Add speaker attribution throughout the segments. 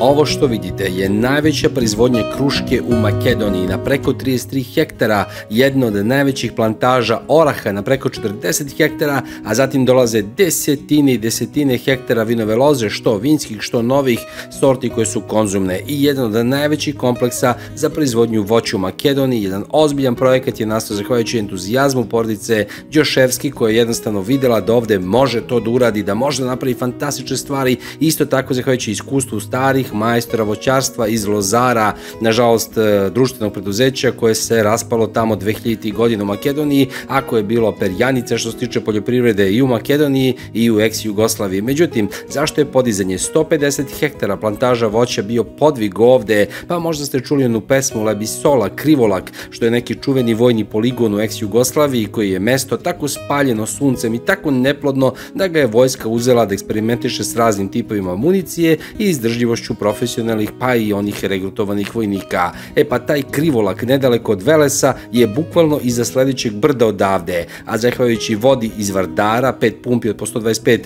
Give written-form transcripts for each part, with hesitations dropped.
Speaker 1: Ovo što vidite je najveća proizvodnja kruške u Makedoniji na preko 33 hektara, jedna od najvećih plantaža oraha na preko 40 hektara, a zatim dolaze desetine i desetine hektara vinove loze, što vinskih, što novih sorti koje su konzumne i jedan od najvećih kompleksa za proizvodnju voća u Makedoniji. Jedan ozbiljan projekat je nastao zahvaljujući entuzijazmu porodice Đoševski, koja je jednostavno videla da ovde može to da uradi, da može da napravi fantastične stvari, isto tako zahvaljujući iskustvu starih majstora voćarstva iz Lozara, nažalost društvenog preduzeća koje se raspalo tamo 2000. godina u Makedoniji, a koje je bilo perjanica što se tiče poljoprivrede i u Makedoniji i u ex-Jugoslaviji. Međutim, zašto je podizanje 150 hektara plantaža voća bio podvig ovde? Pa možda ste čuli onu pesmu Lebisola, Krivolak, što je neki čuveni vojni poligon u ex-Jugoslaviji, koji je mesto tako spaljeno suncem i tako neplodno da ga je vojska uzela da eksperimentiše s raznim tipovima municije i izdržljivošću profesionalnih pa i onih regrutovanih vojnika. Pa taj Krivolak nedaleko od Velesa je bukvalno iza sledećeg brda odavde, a zahvaljujući vodi iz Vardara, 5 pumpi od po 125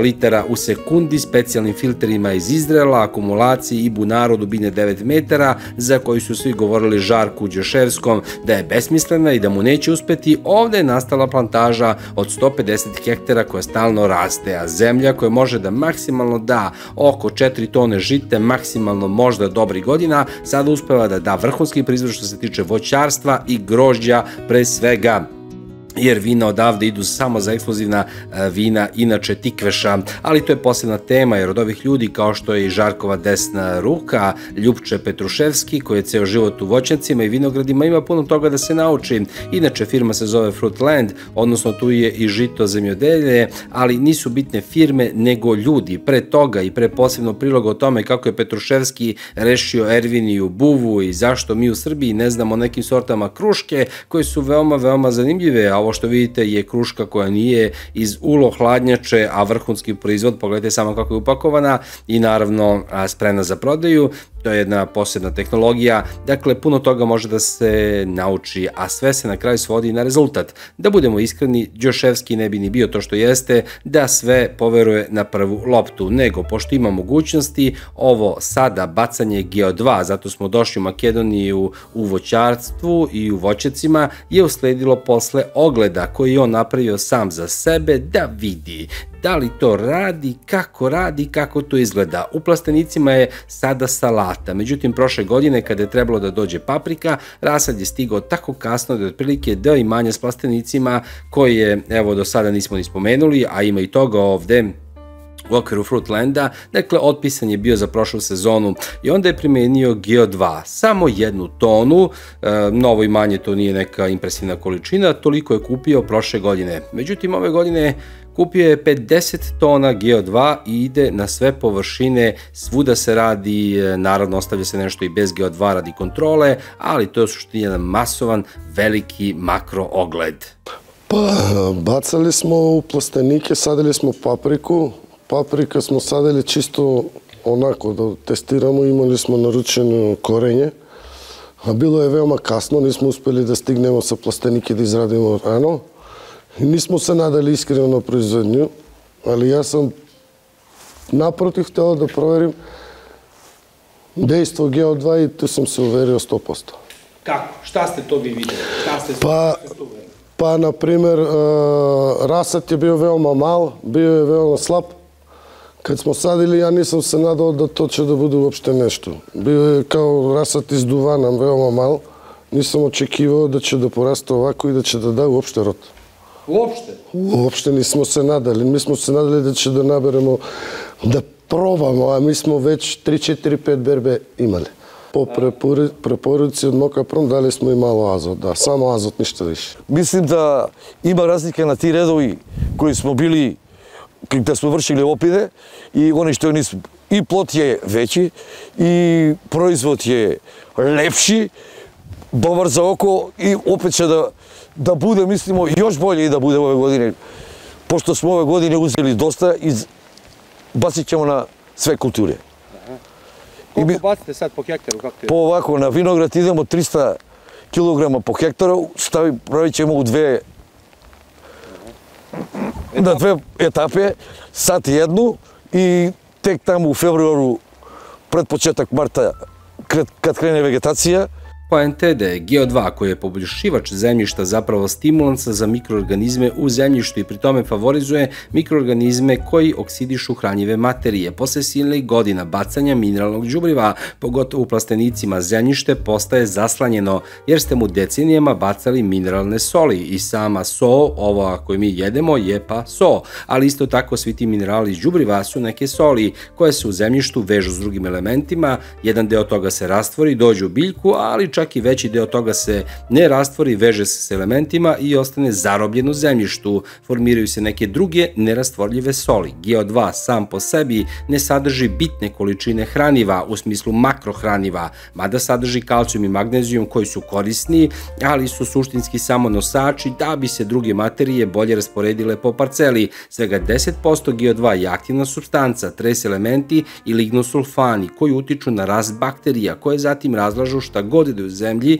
Speaker 1: litara u sekundi, specijalnim filterima iz Izraela, akumulaciji i bunaru dubine 9 metara, za koju su svi govorili Žarku Đoševskom da je besmislena i da mu neće uspeti, ovde je nastala plantaža od 150 hektara koja stalno raste, a zemlja koja može da maksimalno da oko 4 tone žite, maksimalno možda dobrih godina, sada uspeva da da vrhunski proizvod što se tiče voćarstva i grožđa pre svega, jer vina odavde idu samo za ekskluzivna vina, inače tikveša, ali to je posebna tema, jer od ovih ljudi kao što je i Žarkova desna ruka, Ljupče Petruševski, koji je ceo život u voćnjacima i vinogradima, ima puno toga da se nauči. Inače, firma se zove Fruitland, odnosno tu je i žito zemljodelje, ali nisu bitne firme, nego ljudi. Pre toga i pre posebno priloga o tome kako je Petruševski rešio Erviniju buvu i zašto mi u Srbiji ne znamo o nekim sortama kruške, koje su veoma, veoma zanimljive, a ovo što vidite je kruška koja nije iz ulo hladnjače, a vrhunski proizvod, pogledajte samo kako je upakovana i naravno spremna za prodaju. To je jedna posebna tehnologija, dakle puno toga može da se nauči, a sve se na kraju svodi na rezultat. Da budemo iskreni, Đoševski ne bi ni bio to što jeste da sve poveruje na prvu loptu, nego pošto ima mogućnosti, ovo sada bacanje Geo2, zato smo došli u Makedoniju u voćarstvu i u voćacima, je usledilo posle ogleda koji je on napravio sam za sebe da vidi da li to radi, kako to izgleda. U plastenicima je sada salata, međutim prošle godine kada je trebalo da dođe paprika, rasad je stigao tako kasno da je otprilike deo imanja s plastenicima koje, evo, do sada nismo ni spomenuli, a ima i toga ovde u okviru Fruitlanda, dakle otpisan je bio za prošlu sezonu i onda je primenio Geo2, samo 1 tonu, novo imanje to nije neka impresivna količina, toliko je kupio prošle godine. Međutim, ove godine kupio je 50 tona Geo2 i ide na sve površine, svuda se radi, naravno ostavlja se nešto i bez Geo2 radi kontrole, ali to je u suštini jedan masovan, veliki makro ogled.
Speaker 2: Pa, bacali smo u plastenike, sadili smo papriku. Paprika smo sadili čisto onako da testiramo, imali smo naručeno korenje, a bilo je veoma kasno, nismo uspeli da stignemo sa plastenike da izradimo rano i nismo se nadali iskreno na proizvodnju, ali ja sam naprotiv hteo da proverim dejstvo Geo2 i tu sam se uverio 100%.
Speaker 1: Kako? Šta ste to vi videli?
Speaker 2: Pa, na primer, rasad je bio veoma mal, bio je veoma slab. Kad smo sadili, ja nisam se nadao da to će da bude uopšte nešto. Bio je kao rasad iz duvana, veoma mal. Nisam očekivao da će da poraste ovako i da će da da uopšte rod.
Speaker 1: Uopšte?
Speaker 2: Uopšte nismo se nadali. Mi smo se nadali da će da naberemo, da probamo, a mi smo već 3, 4, 5 berbe imali. Po preporuci od Mokaprom dali smo i malo azot, da, samo azot, ništa više.
Speaker 3: Mislim da ima razlike na ti redovi koji smo bili kada smo vršili opide i oni što nisu. I plot je veći i proizvod je lepši, dobar za oko i opet će da bude, mislimo, još bolje i da bude ove godine. Pošto smo ove godine uzeli dosta i bacit ćemo na sve kulture.
Speaker 1: Koliko bacite sad po hektaru?
Speaker 3: Po ovako, na vinograd idemo 300 kg po hektaru, pravit ćemo u na dve etape, sad jednu i tek tamo u februaru pred početak marta kad krene vegetacija.
Speaker 1: Poenta je da je GO2, koji je poboljšivač zemljišta, zapravo stimulansa za mikroorganizme u zemljištu i pri tome favorizuje mikroorganizme koji oksidišu hranjive materije. Posle silnih godina bacanja mineralnog đubriva, pogotovo u plastenicima, zemljište postaje zaslanjeno jer ste mu decenijama bacali mineralne soli i sama so, ovo koju mi jedemo, je pa so, ali isto tako svi ti minerali iz đubriva su neke soli koje se u zemljištu vežu s drugim elementima, jedan deo toga se rastvori, dođe u biljku, ali čak i veći deo toga se ne rastvori, veže se s elementima i ostane zarobljen u zemljištu. Formiraju se neke druge nerastvorljive soli. GO2 sam po sebi ne sadrži bitne količine hraniva, u smislu makrohraniva, mada sadrži kalcijum i magnezijum koji su korisni, ali su suštinski samo nosači da bi se druge materije bolje rasporedile po parceli. Svega 10% GO2 je aktivna supstanca, trace elementi i lignosulfani koji utiču na rast bakterija koje zatim razlažu šta god ide u zemlji,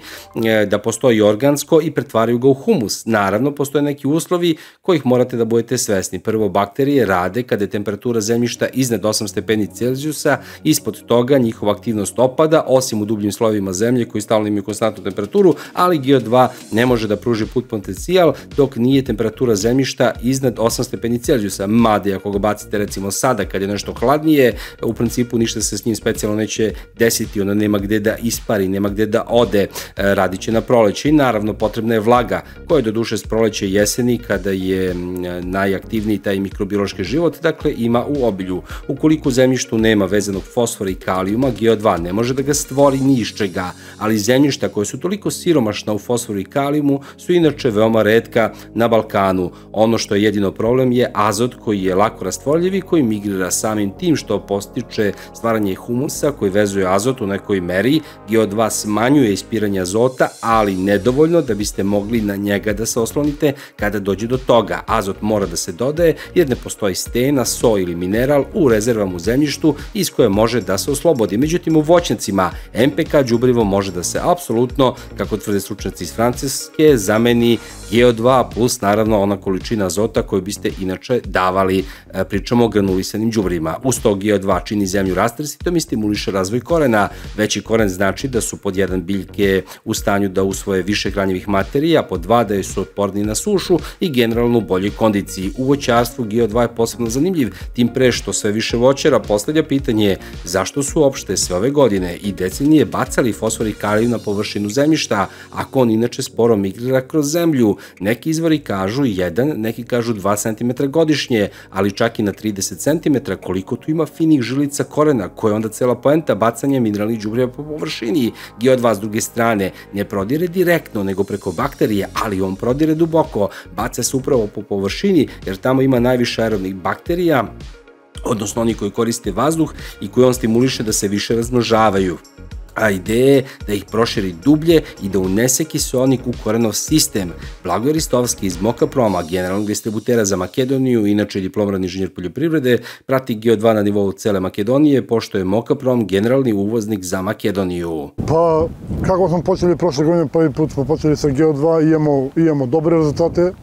Speaker 1: da postoji organsko i pretvaraju ga u humus. Naravno, postoje neki uslovi kojih morate da budete svesni. Prvo, bakterije rade kada je temperatura zemljišta iznad 8 stepeni Celzijusa, ispod toga njihova aktivnost opada, osim u dubljim slojevima zemlje koji stalno imaju konstantnu temperaturu, ali GO2 ne može da pruži put potencijal dok nije temperatura zemljišta iznad 8 stepeni Celzijusa. Mada, ako ga bacite recimo sada kad je nešto hladnije, u principu ništa se s njim specijalno neće desiti, ono nema gde da ispari, nema gde da ode, radit će na proleće i naravno potrebna je vlaga koja je do duše s proleće i jeseni kada je najaktivniji taj mikrobiološki život, dakle ima u obilju. Ukoliko u zemljištu nema vezanog fosfora i kalijuma, GO2 ne može da ga stvori ni iz čega, ali zemljišta koje su toliko siromašna u fosforu i kalijumu su inače veoma retka na Balkanu. Ono što je jedino problem je azot koji je lako rastvorljiv i koji migrira samim tim što postiče stvaranje humusa koji vezuje azot u nekoj meri. GO2 smanjuje ispiranje azota, ali nedovoljno da biste mogli na njega da se oslonite kada dođe do toga. Azot mora da se dodaje jer ne postoji stena, so ili mineral u rezervama u zemljištu iz koje može da se oslobodi. Međutim, u voćnjacima MPK đubrivo može da se apsolutno, kako tvrde stručnjaci iz Francuske, zameni GO2 plus naravno ona količina azota koju biste inače davali, pričamo o granulisanim đubrima. Uz to GO2 čini zemlju rastresitom i stimuliše razvoj korena. Veći koren znači da su pod jedan biljke u stanju da usvoje više hranjivih materija, pod dva da su otporni na sušu i generalno u boljoj kondiciji. U voćarstvu GO2 je posebno zanimljiv, tim pre što sve više voćara postavlja pitanje zašto su uopšte sve ove godine i decenije bacali fosfor i kalijum na površinu zemljišta, ako on inače sporo migrira kroz zemlju. Neki izvori kažu 1, neki kažu 2 cm godišnje, ali čak i na 30 cm, koliko tu ima finih žilica korena, koja je onda cela poenta bacanja mineralnih đubriva po površini. GO2 s druge strane ne prodire direktno, nego preko bakterije, ali on prodire duboko, baca se upravo po površini, jer tamo ima najviše aerobnih bakterija, odnosno oni koji koriste vazduh i koji on stimuliše da se više razmnožavaju. A ideja je da ih proširi dublje i da unese kiseonik u korenov sistem. Blagoje Ristovski iz Mokaproma, generalnog distributera za Makedoniju, inače diplomirani inženjer poljoprivrede, prati GO2 na nivou cele Makedonije, pošto je Mokaprom generalni uvoznik za Makedoniju.
Speaker 4: Pa, kako smo počeli prošle godine, prvi put smo počeli sa GO2, imamo dobre rezultate,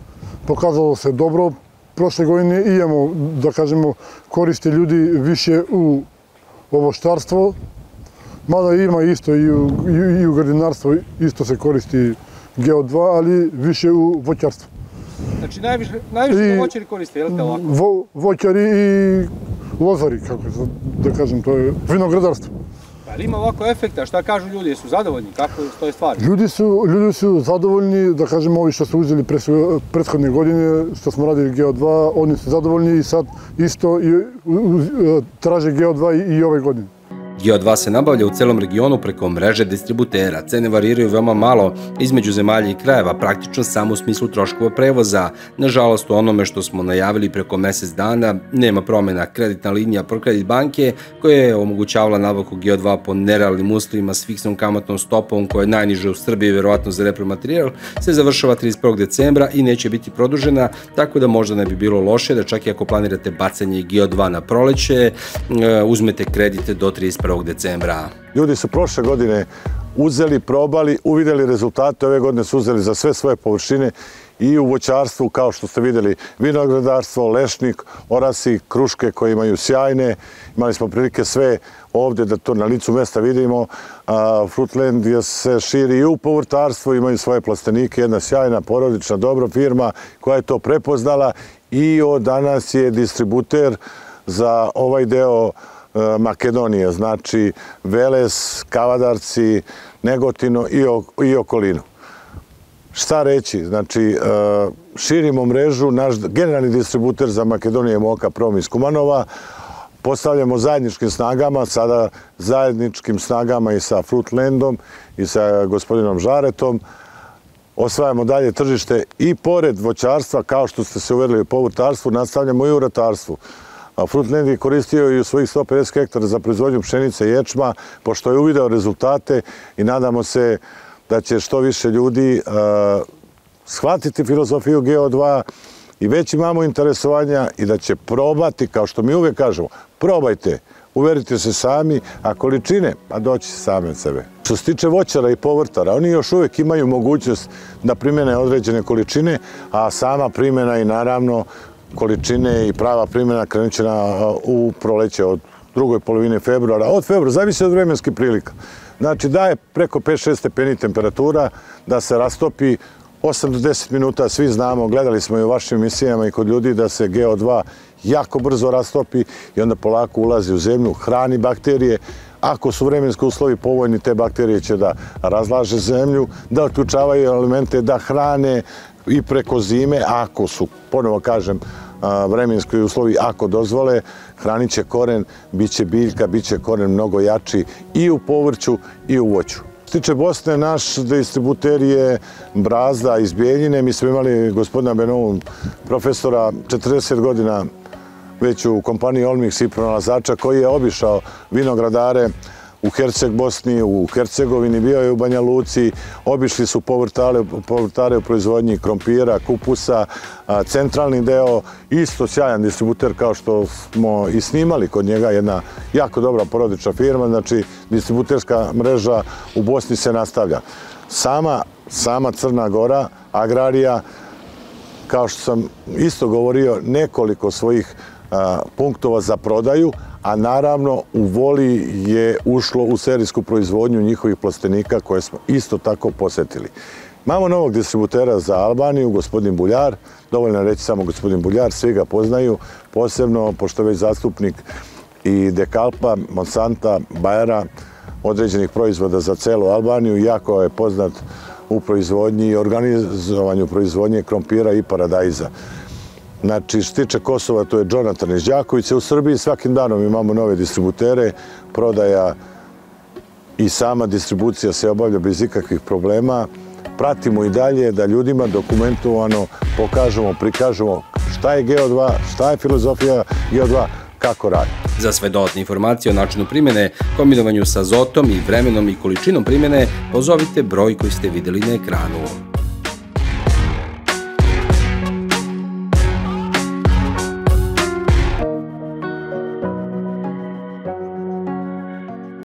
Speaker 4: pokazalo se dobro prošle godine, imamo, da kažemo, koriste ljudi više u voćarstvo, mada ima isto i u gradinarstvu, isto se koristi GO2, ali više u voćarstvu.
Speaker 1: Znači najviše voćari koriste, je li te ovako?
Speaker 4: Voćari i lozari, kako da kažem, to je vinogradarstvo.
Speaker 1: Ali ima ovako efekta, šta kažu ljudi, jesu zadovoljni, kako stoje stvari?
Speaker 4: Ljudi su zadovoljni, da kažem, ovi što su uzeli prethodne godine, što smo radili GO2, oni su zadovoljni i sad isto traže GO2 i ove godine.
Speaker 1: GO2 se nabavlja u celom regionu preko mreže distributera. Cene variraju veoma malo između zemalja i krajeva, praktično samo u smislu troškova prevoza. Nažalost, u onome što smo najavili preko mesec dana, nema promjena. Kreditna linija Prokredit banke, koja je omogućavala nabavku GO2 po nerealnim uslovima s fiksnom kamatnom stopom, koja je najniža u Srbiji, verovatno za repromaterijal, se završava 31. decembra i neće biti produžena, tako da možda ne bi bilo loše da čak i ako planirate bacanje GO2 na proleće, uzmete kredite do 31. decembra.
Speaker 5: Ljudi su prošle godine uzeli, probali, uvideli rezultate, ove godine su uzeli za sve svoje površine i u voćarstvu, kao što ste vidjeli, vinogradarstvo, lešnik, orasi, kruške koje imaju sjajne. Imali smo prilike sve ovdje da to na licu mesta vidimo. Fruitland se širi i u povrtarstvu, imaju svoje plastenike, jedna sjajna, porodična, dobra firma koja je to prepoznala i od danas je distributer za ovaj deo Makedonije, znači Veles, Kavadarci, Negotino i okolinu. Šta reći? Znači, širimo mrežu, naš generalni distributer za Makedoniju je Moka Prom iz Kumanova, postavljamo zajedničkim snagama, sada zajedničkim snagama i sa Fruitlandom i sa gospodinom Žaretom, osvajamo dalje tržište i pored voćarstva, kao što ste se uverili u povrtarstvu, nastavljamo i u ratarstvu. Fruitland je koristio i u svojih 150 hektara za proizvodnju pšenice i ječma, pošto je uvideo rezultate i nadamo se da će što više ljudi shvatiti filozofiju GO2 i već imamo interesovanja i da će probati, kao što mi uvek kažemo, probajte, uverite se sami, a količine, pa doći same od sebe. Što se tiče voćara i povrtara, oni još uvek imaju mogućnost da primene određene količine, a sama primjena i naravno količine i prava primjena krenut će u proleće od drugoj polovine februara. Od februara, zavisi od vremenskih prilika. Znači da je preko 5-6 stepeni temperatura, da se rastopi 8 do 10 minuta, svi znamo, gledali smo i u vašim emisijama i kod ljudi da se GO2 jako brzo rastopi i onda polako ulazi u zemlju, hrani bakterije. Ako su vremenski uslovi povoljni, te bakterije će da razlaže zemlju, da otključavaju elemente, da hrane i preko zime, ako su, ponovo kažem, vremenski uslovi, ako dozvole, hranit će koren, bit će biljka, bit će koren mnogo jači i u povrću i u voću. Što se tiče Bosne, naš distributer je Brazda iz Bijeljine. Mi smo imali gospodina Benovu, profesora, 40 godina već u kompaniji Olmix i pronalazača, koji je obišao vinogradare u Herceg Bosni, u Hercegovini, bio je u Banja Luci, obišli su povrtare u proizvodnji krompira, kupusa, centralni deo, isto sjajan distributer kao što smo i snimali kod njega, jedna jako dobra porodična firma, znači distributerska mreža u Bosni se nastavlja. Sama Crna Gora, Agrarija, kao što sam isto govorio, nekoliko svojih punktova za prodaju, a naravno u Voli je ušlo u serijsku proizvodnju njihovih plastenika koje smo isto tako posetili. Imamo novog distributera za Albaniju, gospodin Buljar, dovoljno reći samo gospodin Buljar, svi ga poznaju, posebno pošto je već zastupnik i Dekalpa, Monsanta, Bajera, određenih proizvoda za celu Albaniju, jako je poznat u proizvodnji i organizovanju proizvodnje krompira i paradajza. Znači, što se tiče Kosova, to je Jonathan iz Đakovice. U Srbiji svakim danom imamo nove distributere, prodaja i sama distribucija se obavlja bez ikakvih problema. Pratimo i dalje da ljudima dokumentovano pokažemo, prikažemo šta je GO2, šta je filozofija GO2, kako radi.
Speaker 1: Za sve dodatne informacije o načinu primjene, kombinovanju sa azotom i vremenom i količinom primjene, pozovite broj koji ste vidjeli na ekranu.